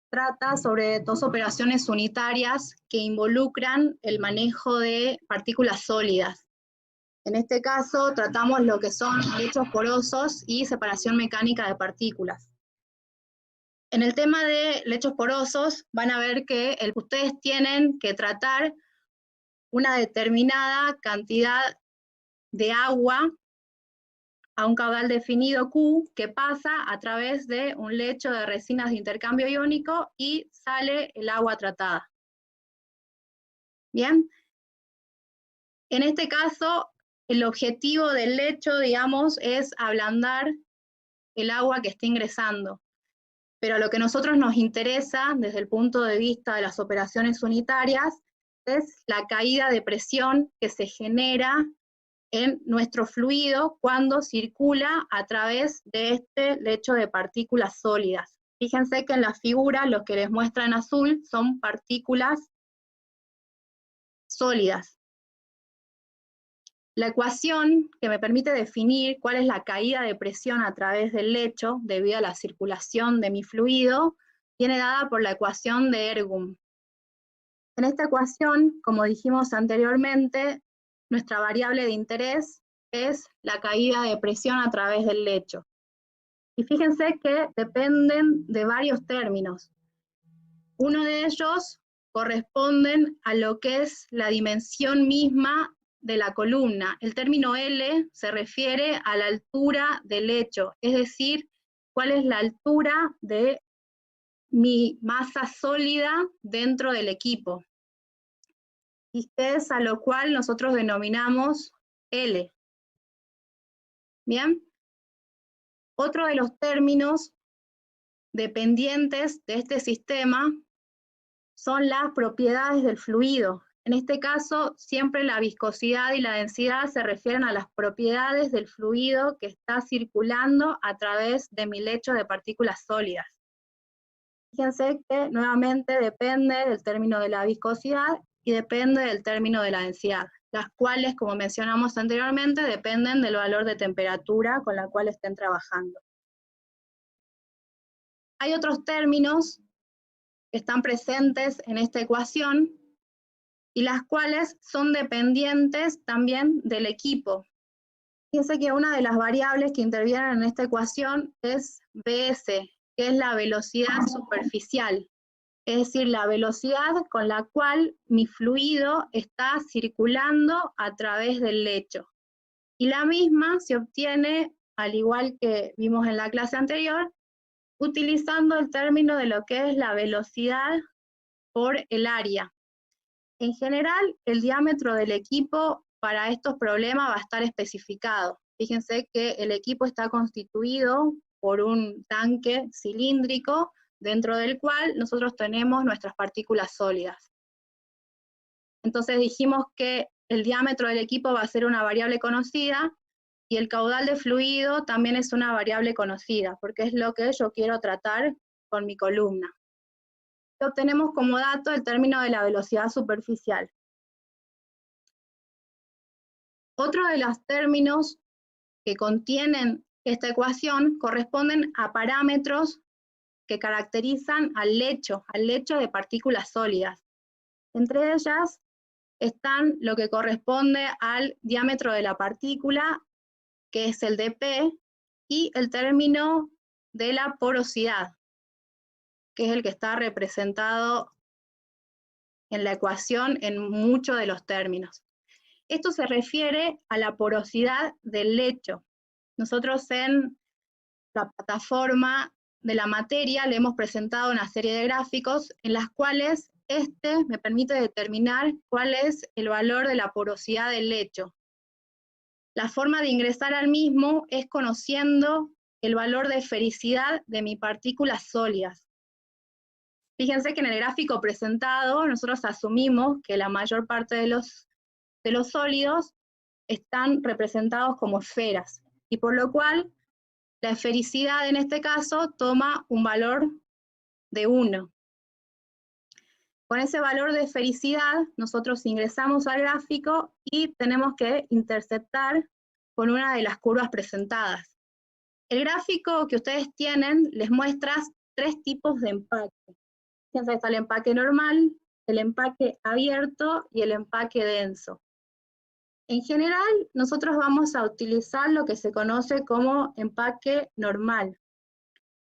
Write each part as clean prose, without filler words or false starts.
trata sobre dos operaciones unitarias que involucran el manejo de partículas sólidas. En este caso tratamos lo que son lechos porosos y separación mecánica de partículas. En el tema de lechos porosos van a ver que ustedes tienen que tratar una determinada cantidad de agua a un caudal definido Q que pasa a través de un lecho de resinas de intercambio iónico y sale el agua tratada. Bien, en este caso el objetivo del lecho, digamos, es ablandar el agua que está ingresando. Pero lo que a nosotros nos interesa desde el punto de vista de las operaciones unitarias es la caída de presión que se genera en nuestro fluido cuando circula a través de este lecho de partículas sólidas. Fíjense que en la figura lo que les muestra en azul son partículas sólidas. La ecuación que me permite definir cuál es la caída de presión a través del lecho debido a la circulación de mi fluido viene dada por la ecuación de Ergun. En esta ecuación, como dijimos anteriormente, nuestra variable de interés es la caída de presión a través del lecho. Y fíjense que dependen de varios términos. Uno de ellos corresponden a lo que es la dimensión misma de la columna. El término L se refiere a la altura del lecho, es decir, cuál es la altura de mi masa sólida dentro del equipo. Y es a lo cual nosotros denominamos L. Bien. Otro de los términos dependientes de este sistema son las propiedades del fluido. En este caso, siempre la viscosidad y la densidad se refieren a las propiedades del fluido que está circulando a través de mi lecho de partículas sólidas. Fíjense que nuevamente depende del término de la viscosidad y depende del término de la densidad, las cuales, como mencionamos anteriormente, dependen del valor de temperatura con la cual estén trabajando. Hay otros términos que están presentes en esta ecuación y las cuales son dependientes también del equipo. Fíjense que una de las variables que intervienen en esta ecuación es Bs, que es la velocidad superficial, es decir, la velocidad con la cual mi fluido está circulando a través del lecho. Y la misma se obtiene, al igual que vimos en la clase anterior, utilizando el término de lo que es la velocidad por el área. En general, el diámetro del equipo para estos problemas va a estar especificado. Fíjense que el equipo está constituido por un tanque cilíndrico dentro del cual nosotros tenemos nuestras partículas sólidas. Entonces dijimos que el diámetro del equipo va a ser una variable conocida y el caudal de fluido también es una variable conocida, porque es lo que yo quiero tratar con mi columna. Y obtenemos como dato el término de la velocidad superficial. Otro de los términos que contienen esta ecuación corresponden a parámetros que caracterizan al lecho de partículas sólidas. Entre ellas están lo que corresponde al diámetro de la partícula, que es el dP, y el término de la porosidad, que es el que está representado en la ecuación en muchos de los términos. Esto se refiere a la porosidad del lecho. Nosotros en la plataforma de la materia le hemos presentado una serie de gráficos en las cuales me permite determinar cuál es el valor de la porosidad del lecho. La forma de ingresar al mismo es conociendo el valor de esfericidad de mis partículas sólidas. Fíjense que en el gráfico presentado nosotros asumimos que la mayor parte de los sólidos están representados como esferas, y por lo cual la esfericidad en este caso toma un valor de 1. Con ese valor de esfericidad nosotros ingresamos al gráfico y tenemos que interceptar con una de las curvas presentadas. El gráfico que ustedes tienen les muestra 3 tipos de empaque. Fíjense, está el empaque normal, el empaque abierto y el empaque denso. En general, nosotros vamos a utilizar lo que se conoce como empaque normal,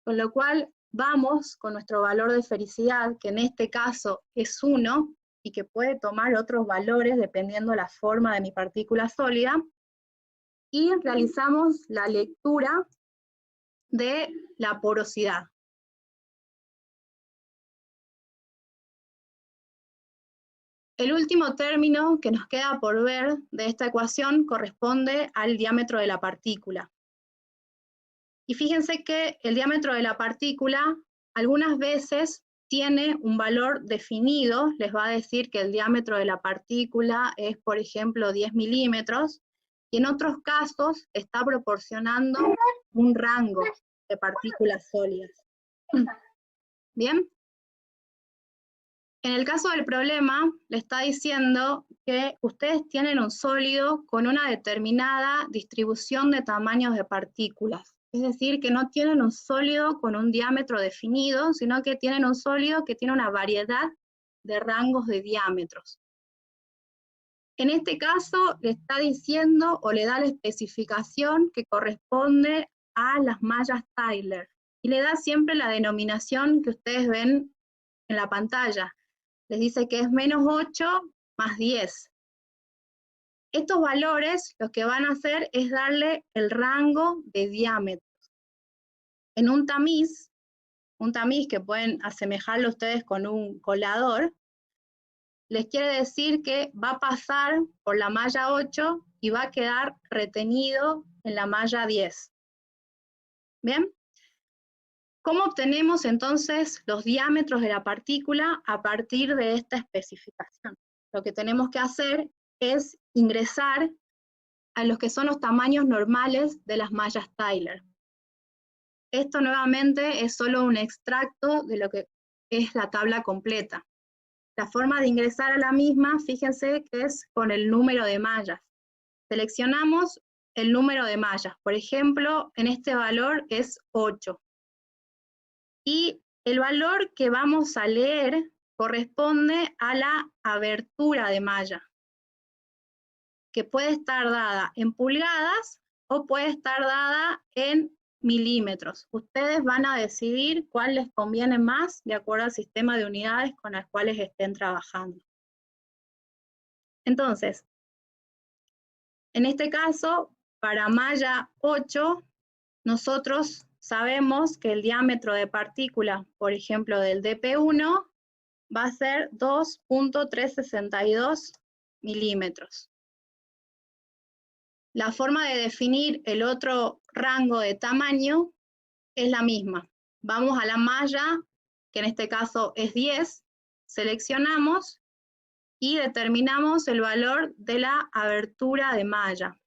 con lo cual vamos con nuestro valor de esfericidad, que en este caso es 1, y que puede tomar otros valores dependiendo la forma de mi partícula sólida, y realizamos la lectura de la porosidad. El último término que nos queda por ver de esta ecuación corresponde al diámetro de la partícula. Y fíjense que el diámetro de la partícula algunas veces tiene un valor definido, les va a decir que el diámetro de la partícula es, por ejemplo, 10 milímetros, y en otros casos está proporcionando un rango de partículas sólidas. ¿Bien? En el caso del problema, le está diciendo que ustedes tienen un sólido con una determinada distribución de tamaños de partículas. Es decir, que no tienen un sólido con un diámetro definido, sino que tienen un sólido que tiene una variedad de rangos de diámetros. En este caso, le está diciendo o le da la especificación que corresponde a las mallas Tyler. Y le da siempre la denominación que ustedes ven en la pantalla. Les dice que es menos 8 más 10. Estos valores lo que van a hacer es darle el rango de diámetros. En un tamiz que pueden asemejarlo ustedes con un colador, les quiere decir que va a pasar por la malla 8 y va a quedar retenido en la malla 10. ¿Bien? ¿Cómo obtenemos entonces los diámetros de la partícula a partir de esta especificación? Lo que tenemos que hacer es ingresar a los que son los tamaños normales de las mallas Tyler. Esto nuevamente es solo un extracto de lo que es la tabla completa. La forma de ingresar a la misma, fíjense que es con el número de mallas. Seleccionamos el número de mallas. Por ejemplo, en este valor es 8. Y el valor que vamos a leer corresponde a la abertura de malla, que puede estar dada en pulgadas o puede estar dada en milímetros. Ustedes van a decidir cuál les conviene más de acuerdo al sistema de unidades con las cuales estén trabajando. Entonces, en este caso, para malla 8, nosotros sabemos que el diámetro de partícula, por ejemplo, del dp1, va a ser 2.362 milímetros. La forma de definir el otro rango de tamaño es la misma. Vamos a la malla, que en este caso es 10, seleccionamos y determinamos el valor de la abertura de malla,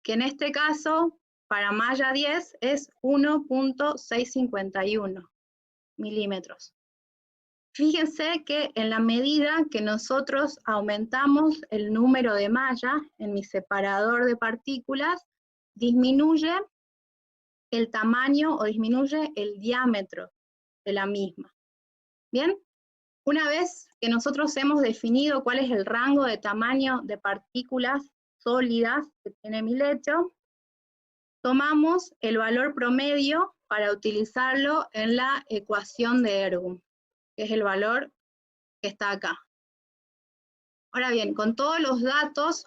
que en este caso, para malla 10, es 1.651 milímetros. Fíjense que en la medida que nosotros aumentamos el número de mallas en mi separador de partículas, disminuye el tamaño o disminuye el diámetro de la misma. Bien, una vez que nosotros hemos definido cuál es el rango de tamaño de partículas sólidas que tiene mi lecho, tomamos el valor promedio para utilizarlo en la ecuación de Ergun, que es el valor que está acá. Ahora bien, con todos los datos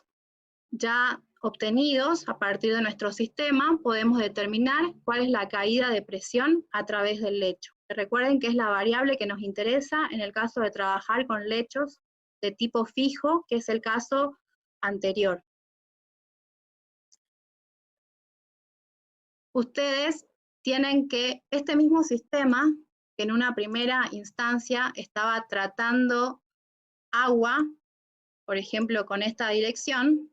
ya obtenidos a partir de nuestro sistema, podemos determinar cuál es la caída de presión a través del lecho. Recuerden que es la variable que nos interesa en el caso de trabajar con lechos de tipo fijo, que es el caso anterior. Ustedes tienen que, este mismo sistema, que en una primera instancia estaba tratando agua, por ejemplo, con esta dirección,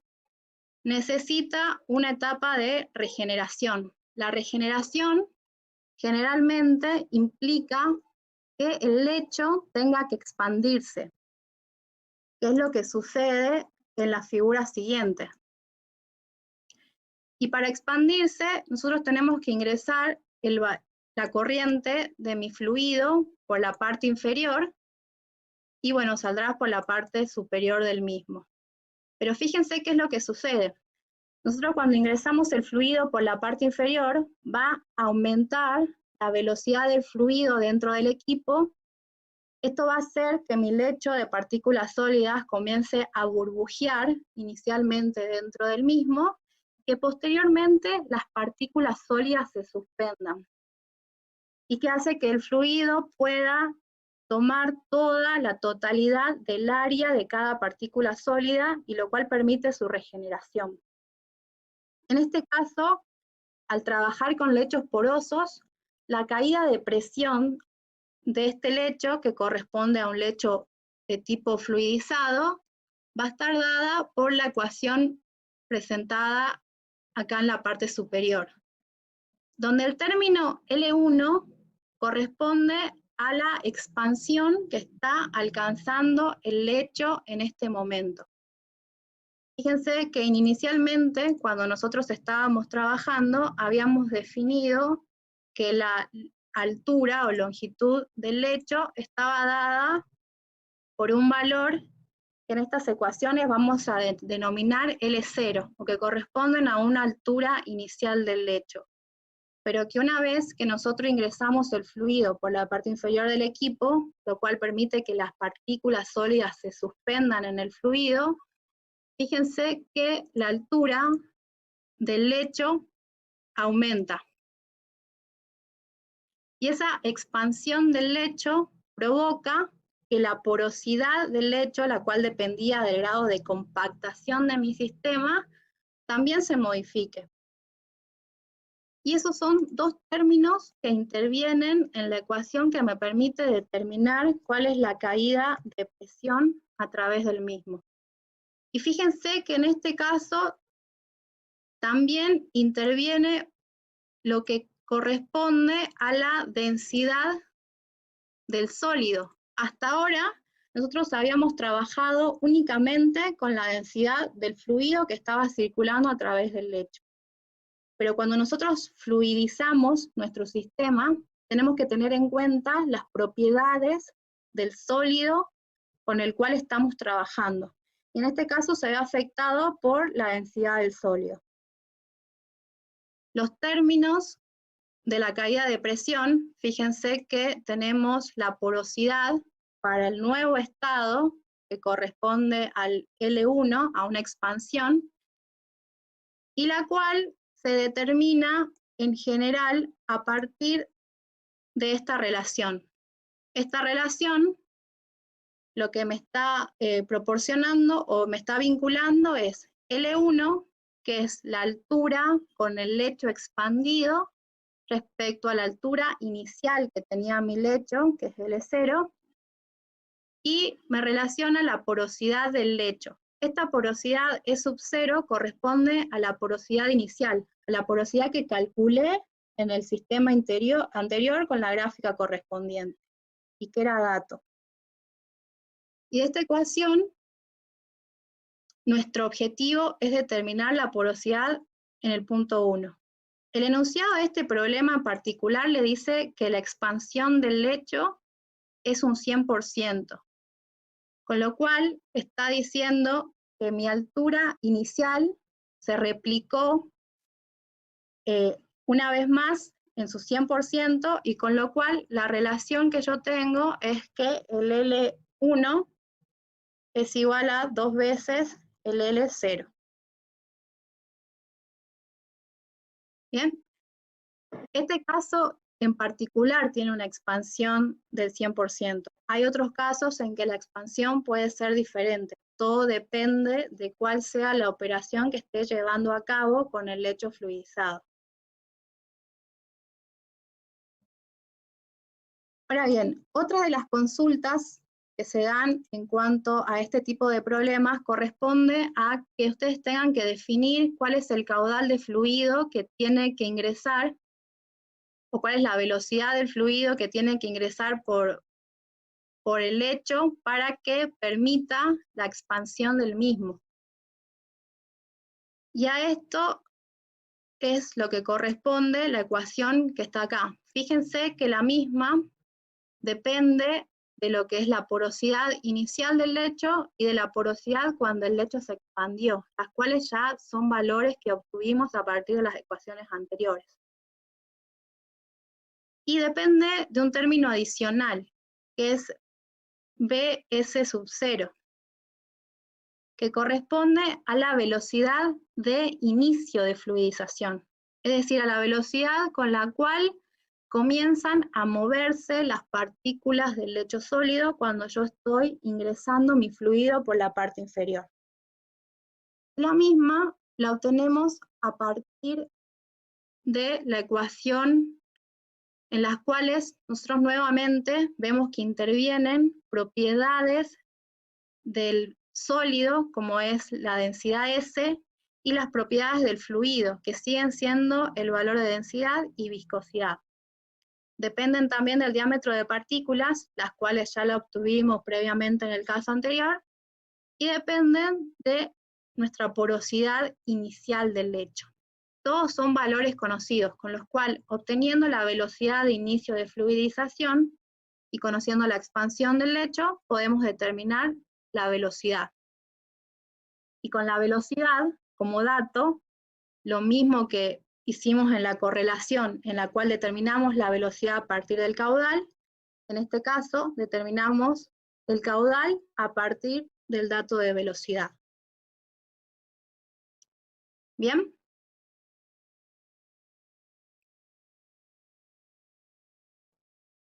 necesita una etapa de regeneración. La regeneración generalmente implica que el lecho tenga que expandirse, que es lo que sucede en la figura siguiente. Y para expandirse, nosotros tenemos que ingresar la corriente de mi fluido por la parte inferior y bueno, saldrá por la parte superior del mismo. Pero fíjense qué es lo que sucede. Nosotros cuando ingresamos el fluido por la parte inferior, va a aumentar la velocidad del fluido dentro del equipo. Esto va a hacer que mi lecho de partículas sólidas comience a burbujear inicialmente dentro del mismo, que posteriormente las partículas sólidas se suspendan. Y que hace que el fluido pueda tomar toda la totalidad del área de cada partícula sólida, y lo cual permite su regeneración. En este caso, al trabajar con lechos porosos, la caída de presión de este lecho, que corresponde a un lecho de tipo fluidizado, va a estar dada por la ecuación presentada acá en la parte superior, donde el término L1 corresponde a la expansión que está alcanzando el lecho en este momento. Fíjense que inicialmente, cuando nosotros estábamos trabajando, habíamos definido que la altura o longitud del lecho estaba dada por un valor que en estas ecuaciones vamos a denominar L0, o que corresponden a una altura inicial del lecho. Pero que una vez que nosotros ingresamos el fluido por la parte inferior del equipo, lo cual permite que las partículas sólidas se suspendan en el fluido, fíjense que la altura del lecho aumenta. Y esa expansión del lecho provoca que la porosidad del lecho, la cual dependía del grado de compactación de mi sistema, también se modifique. Y esos son dos términos que intervienen en la ecuación que me permite determinar cuál es la caída de presión a través del mismo. Y fíjense que en este caso también interviene lo que corresponde a la densidad del sólido. Hasta ahora nosotros habíamos trabajado únicamente con la densidad del fluido que estaba circulando a través del lecho. Pero cuando nosotros fluidizamos nuestro sistema, tenemos que tener en cuenta las propiedades del sólido con el cual estamos trabajando. Y en este caso se ve afectado por la densidad del sólido. Los términos de la caída de presión, fíjense que tenemos la porosidad para el nuevo estado, que corresponde al L1, a una expansión, y la cual se determina en general a partir de esta relación. Esta relación lo que me está proporcionando o me está vinculando es L1, que es la altura con el lecho expandido respecto a la altura inicial que tenía mi lecho, que es L0, y me relaciona la porosidad del lecho. Esta porosidad E sub 0 corresponde a la porosidad inicial, a la porosidad que calculé en el sistema anterior con la gráfica correspondiente, y que era dato. Y de esta ecuación, nuestro objetivo es determinar la porosidad en el punto 1. El enunciado de este problema en particular le dice que la expansión del lecho es un 100%, con lo cual está diciendo que mi altura inicial se replicó una vez más en su 100%, y con lo cual la relación que yo tengo es que el L1 es igual a 2 veces el L0. Bien, este caso en particular tiene una expansión del 100%. Hay otros casos en que la expansión puede ser diferente. Todo depende de cuál sea la operación que esté llevando a cabo con el lecho fluidizado. Ahora bien, otra de las consultas que se dan en cuanto a este tipo de problemas corresponde a que ustedes tengan que definir cuál es el caudal de fluido que tiene que ingresar, o cuál es la velocidad del fluido que tiene que ingresar por el lecho para que permita la expansión del mismo. Y a esto es lo que corresponde la ecuación que está acá. Fíjense que la misma depende de lo que es la porosidad inicial del lecho y de la porosidad cuando el lecho se expandió, las cuales ya son valores que obtuvimos a partir de las ecuaciones anteriores. Y depende de un término adicional, que es BS sub 0, que corresponde a la velocidad de inicio de fluidización, es decir, a la velocidad con la cual comienzan a moverse las partículas del lecho sólido cuando yo estoy ingresando mi fluido por la parte inferior. La misma la obtenemos a partir de la ecuación en las cuales nosotros nuevamente vemos que intervienen propiedades del sólido, como es la densidad S, y las propiedades del fluido, que siguen siendo el valor de densidad y viscosidad. Dependen también del diámetro de partículas, las cuales ya la obtuvimos previamente en el caso anterior, y dependen de nuestra porosidad inicial del lecho. Todos son valores conocidos, con los cuales, obteniendo la velocidad de inicio de fluidización y conociendo la expansión del lecho, podemos determinar la velocidad. Y con la velocidad, como dato, lo mismo que hicimos en la correlación en la cual determinamos la velocidad a partir del caudal, en este caso determinamos el caudal a partir del dato de velocidad. ¿Bien?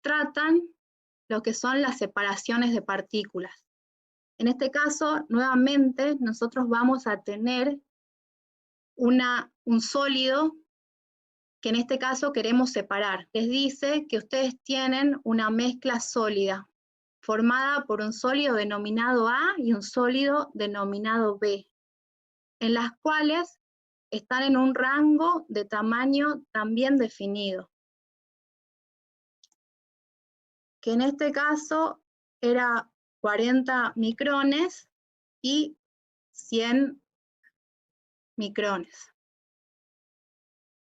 Tratan lo que son las separaciones de partículas. En este caso, nuevamente, nosotros vamos a tener un sólido que en este caso queremos separar. Les dice que ustedes tienen una mezcla sólida, formada por un sólido denominado A y un sólido denominado B, en las cuales están en un rango de tamaño también definido, que en este caso era 40 micrones y 100 micrones.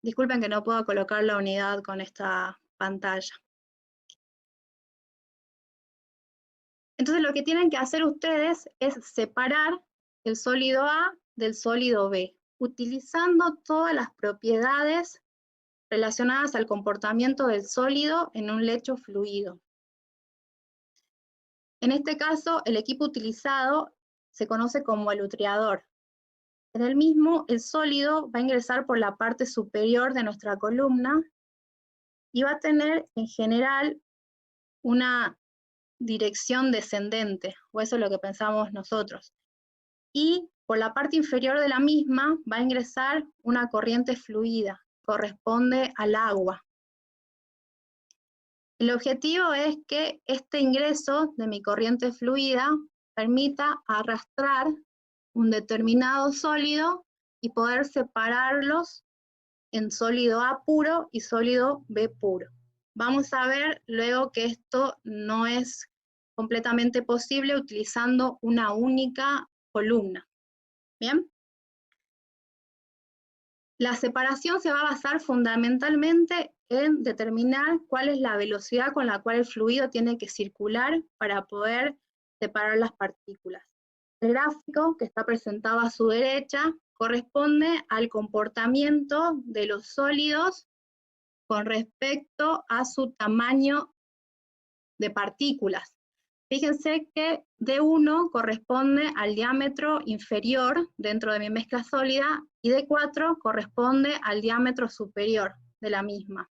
Disculpen que no puedo colocar la unidad con esta pantalla. Entonces lo que tienen que hacer ustedes es separar el sólido A del sólido B, utilizando todas las propiedades relacionadas al comportamiento del sólido en un lecho fluido. En este caso, el equipo utilizado se conoce como el utriador. En el mismo, el sólido va a ingresar por la parte superior de nuestra columna y va a tener en general una dirección descendente, o eso es lo que pensamos nosotros. Y por la parte inferior de la misma va a ingresar una corriente fluida, corresponde al agua. El objetivo es que este ingreso de mi corriente fluida permita arrastrar un determinado sólido y poder separarlos en sólido A puro y sólido B puro. Vamos a ver luego que esto no es completamente posible utilizando una única columna. ¿Bien? La separación se va a basar fundamentalmente en determinar cuál es la velocidad con la cual el fluido tiene que circular para poder separar las partículas. El gráfico que está presentado a su derecha corresponde al comportamiento de los sólidos con respecto a su tamaño de partículas. Fíjense que D1 corresponde al diámetro inferior dentro de mi mezcla sólida y D4 corresponde al diámetro superior de la misma.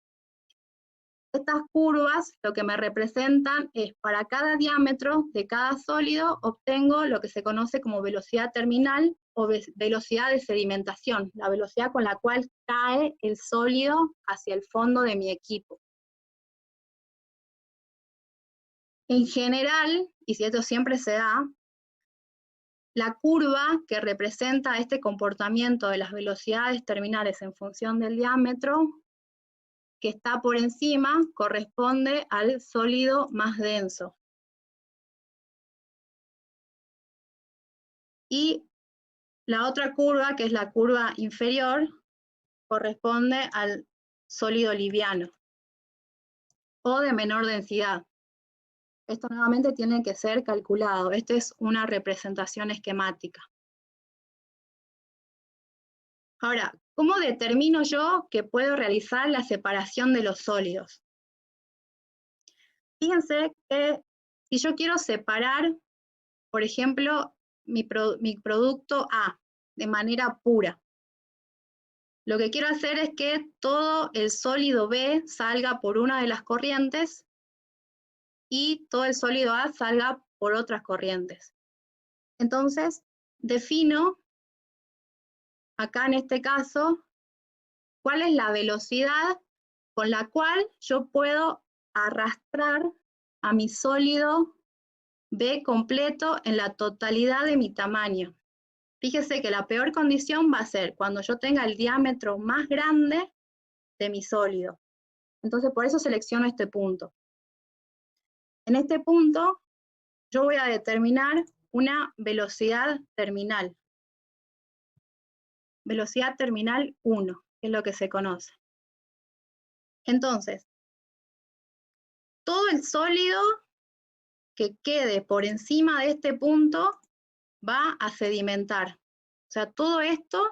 Estas curvas lo que me representan es para cada diámetro de cada sólido obtengo lo que se conoce como velocidad terminal o velocidad de sedimentación, la velocidad con la cual cae el sólido hacia el fondo de mi equipo. En general, y si esto siempre se da, la curva que representa este comportamiento de las velocidades terminales en función del diámetro que está por encima corresponde al sólido más denso. Y la otra curva, que es la curva inferior, corresponde al sólido liviano o de menor densidad. Esto nuevamente tiene que ser calculado. Esta es una representación esquemática. Ahora, ¿cómo determino yo que puedo realizar la separación de los sólidos? Fíjense que si yo quiero separar, por ejemplo, mi producto A de manera pura, lo que quiero hacer es que todo el sólido B salga por una de las corrientes y todo el sólido A salga por otras corrientes. Entonces, defino, acá en este caso, cuál es la velocidad con la cual yo puedo arrastrar a mi sólido B completo en la totalidad de mi tamaño. Fíjese que la peor condición va a ser cuando yo tenga el diámetro más grande de mi sólido. Entonces, por eso selecciono este punto. En este punto, yo voy a determinar una velocidad terminal. Velocidad terminal 1, que es lo que se conoce. Entonces, todo el sólido que quede por encima de este punto va a sedimentar. O sea, todo esto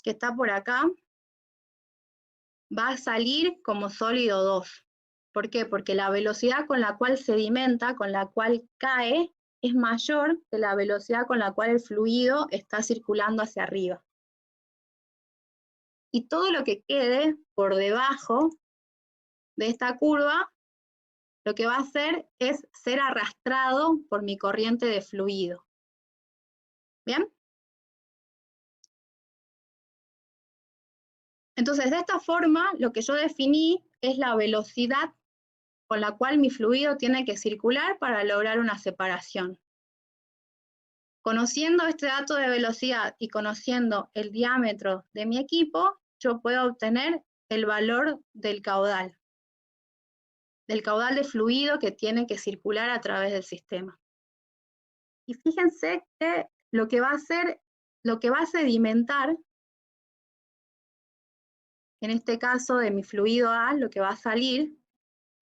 que está por acá va a salir como sólido 2. ¿Por qué? Porque la velocidad con la cual sedimenta, con la cual cae, es mayor que la velocidad con la cual el fluido está circulando hacia arriba. Y todo lo que quede por debajo de esta curva, lo que va a hacer es ser arrastrado por mi corriente de fluido. ¿Bien? Entonces, de esta forma, lo que yo definí es la velocidad con la cual mi fluido tiene que circular para lograr una separación. Conociendo este dato de velocidad y conociendo el diámetro de mi equipo, yo puedo obtener el valor del caudal de fluido que tiene que circular a través del sistema. Y fíjense que lo que va a hacer, lo que va a sedimentar, en este caso de mi fluido A, lo que va a salir,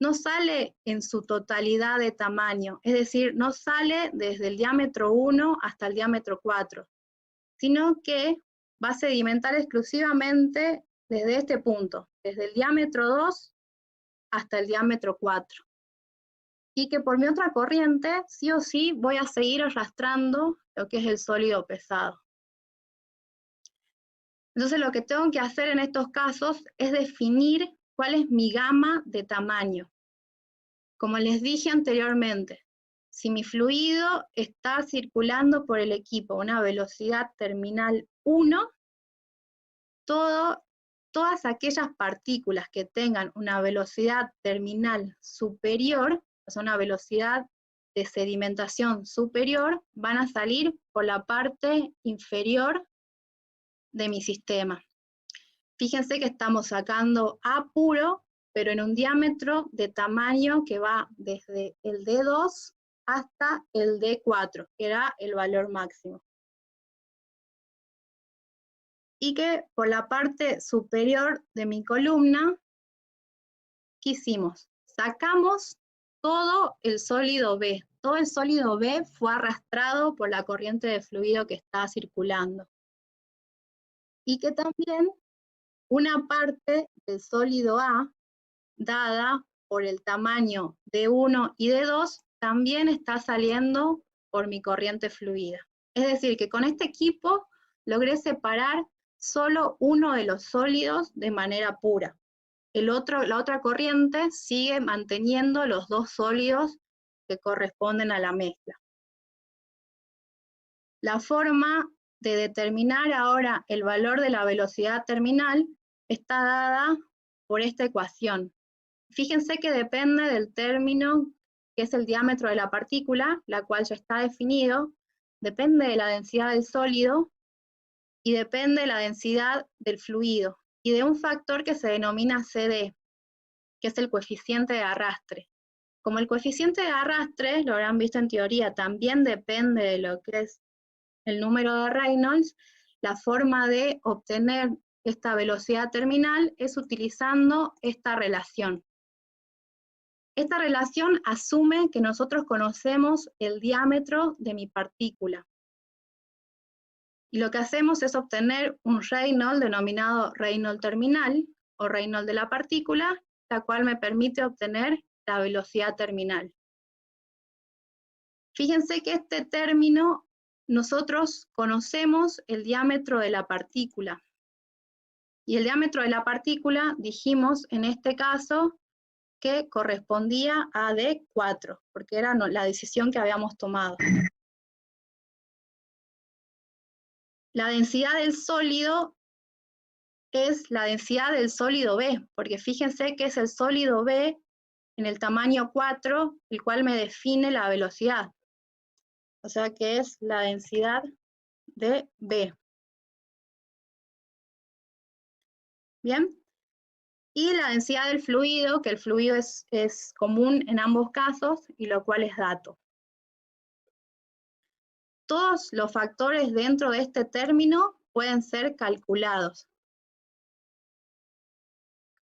no sale en su totalidad de tamaño, es decir, no sale desde el diámetro 1 hasta el diámetro 4, sino que va a sedimentar exclusivamente desde este punto, desde el diámetro 2 hasta el diámetro 4. Y que por mi otra corriente, sí o sí, voy a seguir arrastrando lo que es el sólido pesado. Entonces lo que tengo que hacer en estos casos es definir cuál es mi gama de tamaño. Como les dije anteriormente, si mi fluido está circulando por el equipo a una velocidad terminal 1, todas aquellas partículas que tengan una velocidad terminal superior, o sea, una velocidad de sedimentación superior, van a salir por la parte inferior de mi sistema. Fíjense que estamos sacando A puro, pero en un diámetro de tamaño que va desde el D2 hasta el D4, que era el valor máximo. Y que por la parte superior de mi columna, ¿qué hicimos? Sacamos todo el sólido B. Todo el sólido B fue arrastrado por la corriente de fluido que está circulando. Y que también una parte del sólido A, dada por el tamaño D1 y D2, también está saliendo por mi corriente fluida. Es decir, que con este equipo logré separar solo uno de los sólidos de manera pura. La otra corriente sigue manteniendo los dos sólidos que corresponden a la mezcla. La forma de determinar ahora el valor de la velocidad terminal está dada por esta ecuación. Fíjense que depende del término que es el diámetro de la partícula, la cual ya está definido, depende de la densidad del sólido y depende de la densidad del fluido y de un factor que se denomina CD, que es el coeficiente de arrastre. Como el coeficiente de arrastre, lo habrán visto en teoría, también depende de lo que es el número de Reynolds, la forma de obtener esta velocidad terminal es utilizando esta relación. Esta relación asume que nosotros conocemos el diámetro de mi partícula. Y lo que hacemos es obtener un Reynolds denominado Reynolds terminal, o Reynolds de la partícula, la cual me permite obtener la velocidad terminal. Fíjense que este término, nosotros conocemos el diámetro de la partícula. Y el diámetro de la partícula, dijimos en este caso, que correspondía a D4, porque era la decisión que habíamos tomado. La densidad del sólido es la densidad del sólido B, porque fíjense que es el sólido B en el tamaño 4, el cual me define la velocidad. O sea que es la densidad de B. Bien. Y la densidad del fluido, que el fluido es común en ambos casos, y lo cual es dato. Todos los factores dentro de este término pueden ser calculados.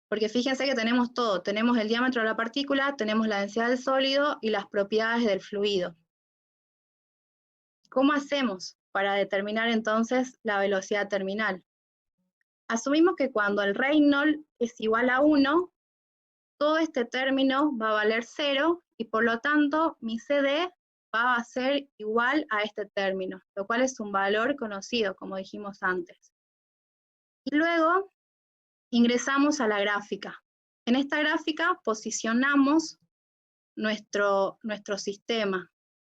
Porque fíjense que tenemos todo, tenemos el diámetro de la partícula, tenemos la densidad del sólido y las propiedades del fluido. ¿Cómo hacemos para determinar entonces la velocidad terminal? Asumimos que cuando el Reynolds es igual a 1, todo este término va a valer 0 y por lo tanto mi CD va a ser igual a este término, lo cual es un valor conocido, como dijimos antes. Y luego ingresamos a la gráfica. En esta gráfica posicionamos nuestro sistema,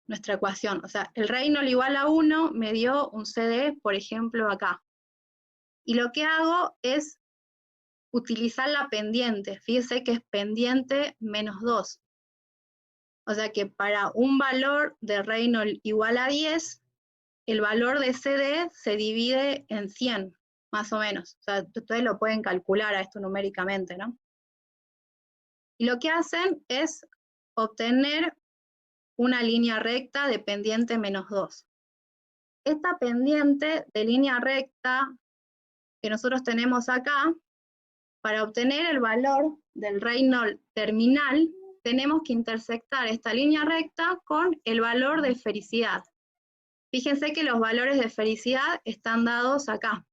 nuestra ecuación. O sea, el Reynolds igual a 1 me dio un CD, por ejemplo, acá. Y lo que hago es utilizar la pendiente. Fíjese que es pendiente menos 2. O sea que para un valor de Reynolds igual a 10, el valor de CD se divide en 100, más o menos. O sea, ustedes lo pueden calcular a esto numéricamente, ¿no? Y lo que hacen es obtener una línea recta de pendiente menos 2. Esta pendiente de línea recta que nosotros tenemos acá, para obtener el valor del Reynolds terminal, tenemos que intersectar esta línea recta con el valor de esfericidad. Fíjense que los valores de esfericidad están dados acá.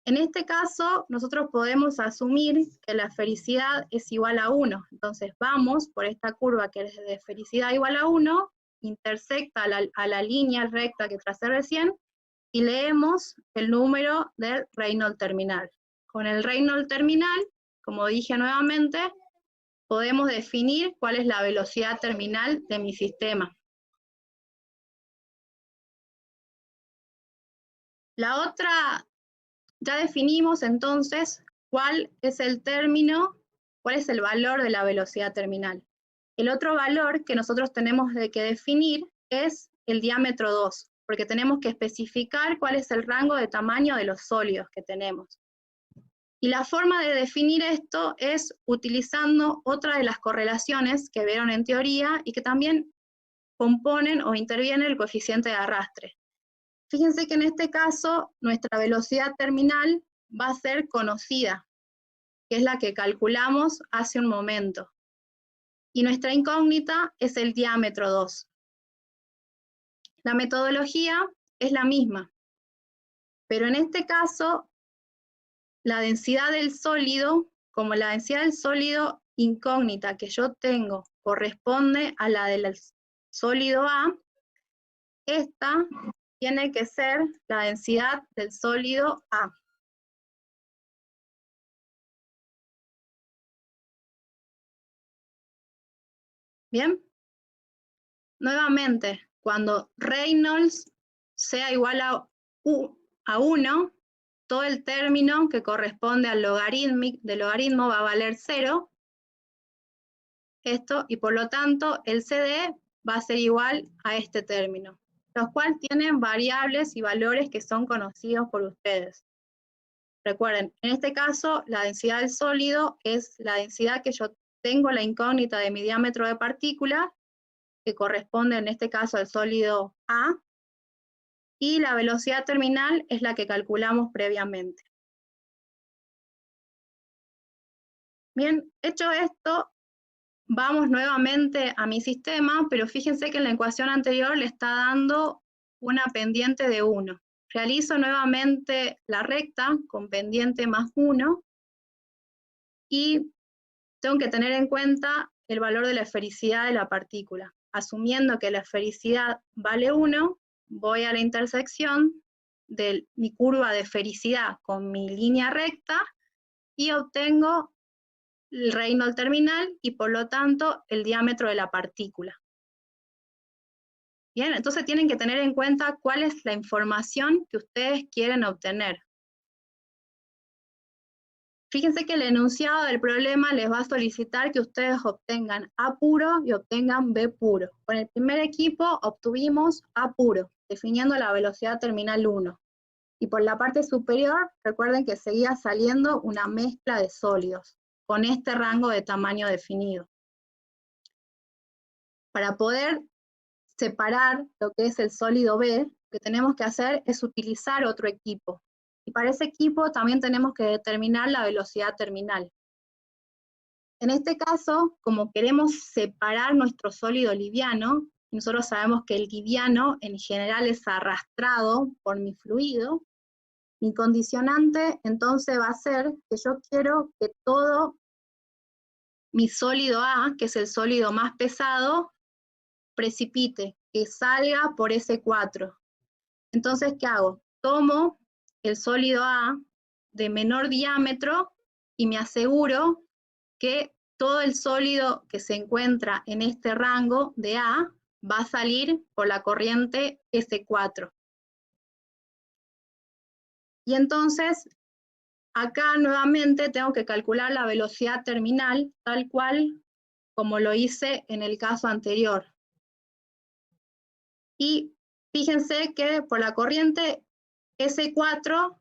En este caso, nosotros podemos asumir que la esfericidad es igual a 1. Entonces vamos por esta curva que es de esfericidad igual a 1, intersecta a la línea recta que tracé recién, y leemos el número del Reynolds terminal. Con el Reynolds terminal, como dije nuevamente, podemos definir cuál es la velocidad terminal de mi sistema. La otra, ya definimos entonces cuál es el término, cuál es el valor de la velocidad terminal. El otro valor que nosotros tenemos que definir es el diámetro 2, porque tenemos que especificar cuál es el rango de tamaño de los sólidos que tenemos. Y la forma de definir esto es utilizando otra de las correlaciones que vieron en teoría y que también componen o intervienen el coeficiente de arrastre. Fíjense que en este caso nuestra velocidad terminal va a ser conocida, que es la que calculamos hace un momento. Y nuestra incógnita es el diámetro 2. La metodología es la misma, pero en este caso la densidad del sólido, como la densidad del sólido incógnita que yo tengo corresponde a la del sólido A, esta tiene que ser la densidad del sólido A. ¿Bien? Nuevamente, cuando Reynolds sea igual a 1, todo el término que corresponde al logaritmo va a valer 0, esto, y por lo tanto el CD va a ser igual a este término, los cuales tienen variables y valores que son conocidos por ustedes. Recuerden, en este caso, la densidad del sólido es la densidad que yo tengo la incógnita de mi diámetro de partícula, que corresponde en este caso al sólido A, y la velocidad terminal es la que calculamos previamente. Bien, hecho esto, vamos nuevamente a mi sistema, pero fíjense que en la ecuación anterior le está dando una pendiente de 1. Realizo nuevamente la recta con pendiente más 1 y tengo que tener en cuenta el valor de la esfericidad de la partícula. Asumiendo que la esfericidad vale 1, voy a la intersección de mi curva de esfericidad con mi línea recta y obtengo el Reynolds terminal y por lo tanto el diámetro de la partícula. Bien, entonces tienen que tener en cuenta cuál es la información que ustedes quieren obtener. Fíjense que el enunciado del problema les va a solicitar que ustedes obtengan A puro y obtengan B puro. Con el primer equipo obtuvimos A puro, definiendo la velocidad terminal 1. Y por la parte superior, recuerden que seguía saliendo una mezcla de sólidos, con este rango de tamaño definido. Para poder separar lo que es el sólido B, lo que tenemos que hacer es utilizar otro equipo. Y para ese equipo también tenemos que determinar la velocidad terminal. En este caso, como queremos separar nuestro sólido liviano, nosotros sabemos que el liviano en general es arrastrado por mi fluido, mi condicionante entonces va a ser que yo quiero que todo mi sólido A, que es el sólido más pesado, precipite, que salga por S4. Entonces, ¿qué hago? Tomo el sólido A de menor diámetro y me aseguro que todo el sólido que se encuentra en este rango de A va a salir por la corriente S4. Y entonces, acá nuevamente tengo que calcular la velocidad terminal, tal cual como lo hice en el caso anterior. Y fíjense que por la corriente S4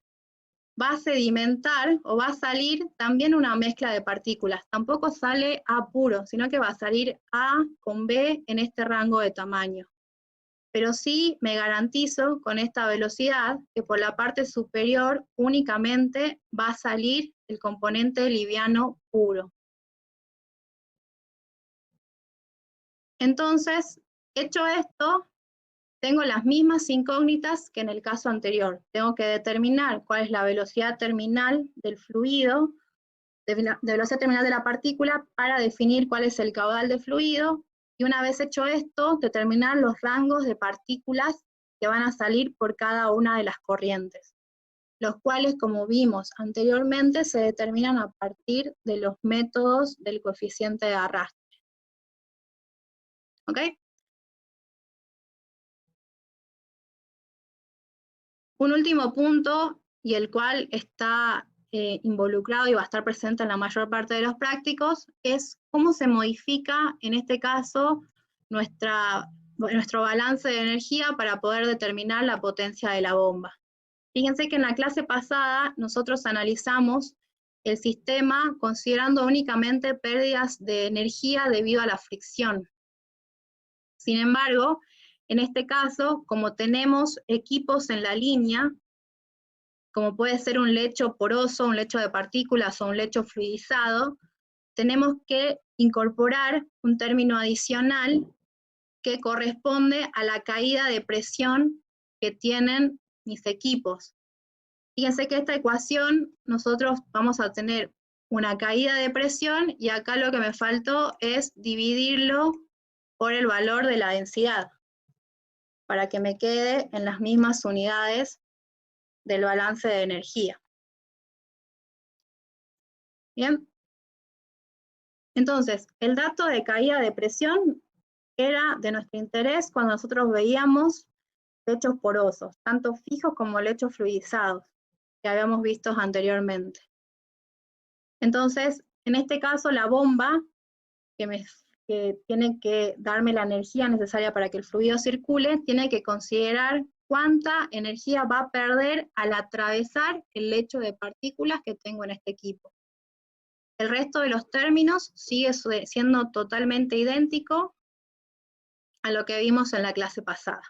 va a sedimentar o va a salir también una mezcla de partículas. Tampoco sale A puro, sino que va a salir A con B en este rango de tamaño. Pero sí me garantizo con esta velocidad que por la parte superior únicamente va a salir el componente liviano puro. Entonces, hecho esto, tengo las mismas incógnitas que en el caso anterior. Tengo que determinar cuál es la velocidad terminal del fluido, de velocidad terminal de la partícula, para definir cuál es el caudal de fluido, y una vez hecho esto, determinar los rangos de partículas que van a salir por cada una de las corrientes, los cuales, como vimos anteriormente, se determinan a partir de los métodos del coeficiente de arrastre. ¿Ok? Un último punto, y el cual está involucrado y va a estar presente en la mayor parte de los prácticos, es cómo se modifica, en este caso, nuestro balance de energía para poder determinar la potencia de la bomba. Fíjense que en la clase pasada nosotros analizamos el sistema considerando únicamente pérdidas de energía debido a la fricción. Sin embargo, en este caso, como tenemos equipos en la línea, como puede ser un lecho poroso, un lecho de partículas o un lecho fluidizado, tenemos que incorporar un término adicional que corresponde a la caída de presión que tienen mis equipos. Fíjense que esta ecuación nosotros vamos a tener una caída de presión y acá lo que me faltó es dividirlo por el valor de la densidad para que me quede en las mismas unidades del balance de energía. Bien. Entonces, el dato de caída de presión era de nuestro interés cuando nosotros veíamos lechos porosos, tanto fijos como lechos fluidizados, que habíamos visto anteriormente. Entonces, en este caso, la bomba, que tiene que darme la energía necesaria para que el fluido circule, tiene que considerar cuánta energía va a perder al atravesar el lecho de partículas que tengo en este equipo. El resto de los términos sigue siendo totalmente idéntico a lo que vimos en la clase pasada.